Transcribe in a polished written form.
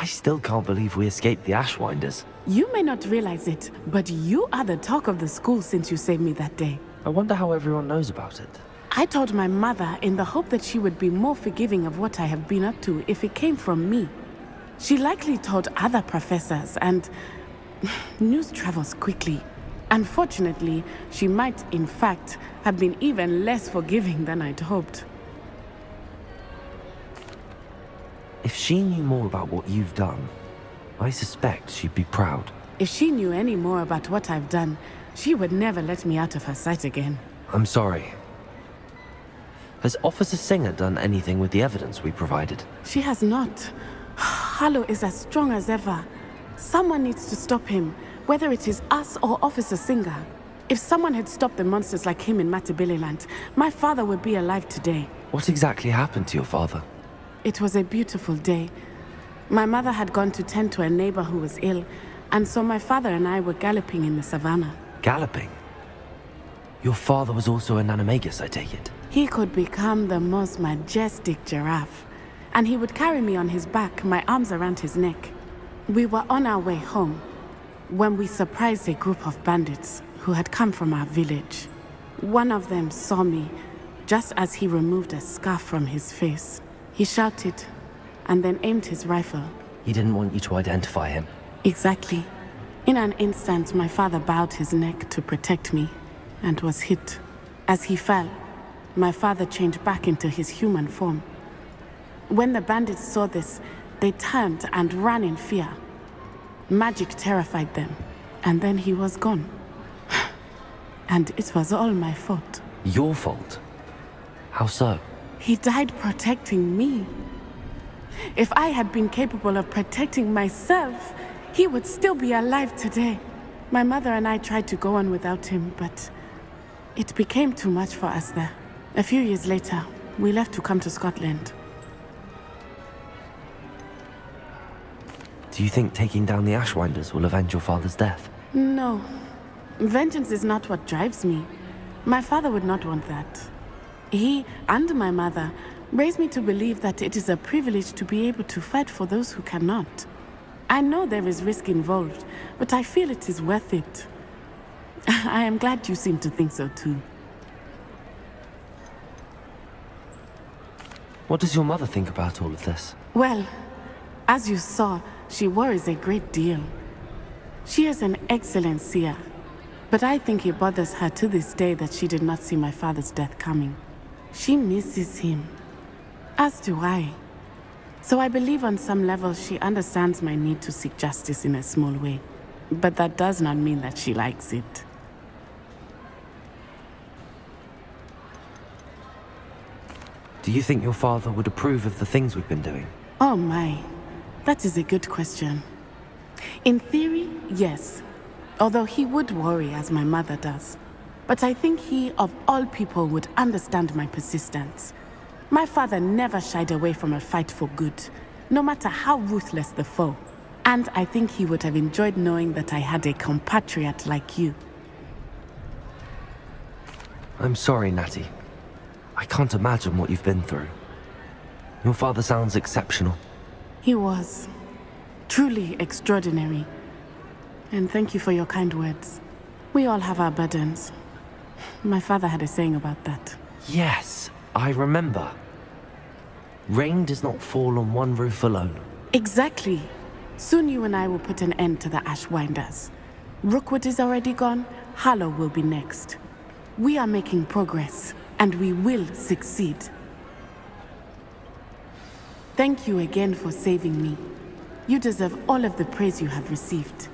I still can't believe we escaped the Ashwinders. You may not realize it, but you are the talk of the school since you saved me that day. I wonder how everyone knows about it. I told my mother in the hope that she would be more forgiving of what I have been up to if it came from me. She likely told other professors, and news travels quickly. Unfortunately, she might, in fact, have been even less forgiving than I'd hoped. If she knew more about what you've done, I suspect she'd be proud. If she knew any more about what I've done, she would never let me out of her sight again. I'm sorry. Has Officer Singer done anything with the evidence we provided? She has not. Harlow is as strong as ever. Someone needs to stop him, whether it is us or Officer Singer. If someone had stopped the monsters like him in Matabeleland, my father would be alive today. What exactly happened to your father? It was a beautiful day. My mother had gone to tend to a neighbor who was ill, and so my father and I were galloping in the savannah. Galloping? Your father was also an animagus, I take it? He could become the most majestic giraffe, and he would carry me on his back, my arms around his neck. We were on our way home when we surprised a group of bandits who had come from our village. One of them saw me just as he removed a scarf from his face. He shouted and then aimed his rifle. He didn't want you to identify him. Exactly. In an instant, my father bowed his neck to protect me and was hit. As he fell, my father changed back into his human form. When the bandits saw this, they turned and ran in fear. Magic terrified them, and then he was gone. And it was all my fault. Your fault? How so? He died protecting me. If I had been capable of protecting myself, he would still be alive today. My mother and I tried to go on without him, but it became too much for us there. A few years later, we left to come to Scotland. Do you think taking down the Ashwinders will avenge your father's death? No. Vengeance is not what drives me. My father would not want that. He and my mother raised me to believe that it is a privilege to be able to fight for those who cannot. I know there is risk involved, but I feel it is worth it. I am glad you seem to think so too. What does your mother think about all of this? Well, as you saw, she worries a great deal. She is an excellent seer, but I think it bothers her to this day that she did not see my father's death coming. She misses him, as do I. So I believe on some level she understands my need to seek justice in a small way. But that does not mean that she likes it. Do you think your father would approve of the things we've been doing? Oh my, that is a good question. In theory, yes. Although he would worry as my mother does. But I think he, of all people, would understand my persistence. My father never shied away from a fight for good, no matter how ruthless the foe. And I think he would have enjoyed knowing that I had a compatriot like you. I'm sorry, Natty. I can't imagine what you've been through. Your father sounds exceptional. He was. Truly extraordinary. And thank you for your kind words. We all have our burdens. My father had a saying about that. Yes, I remember. Rain does not fall on one roof alone. Exactly. Soon you and I will put an end to the Ashwinders. Rookwood is already gone. Harlow will be next. We are making progress, and we will succeed. Thank you again for saving me. You deserve all of the praise you have received.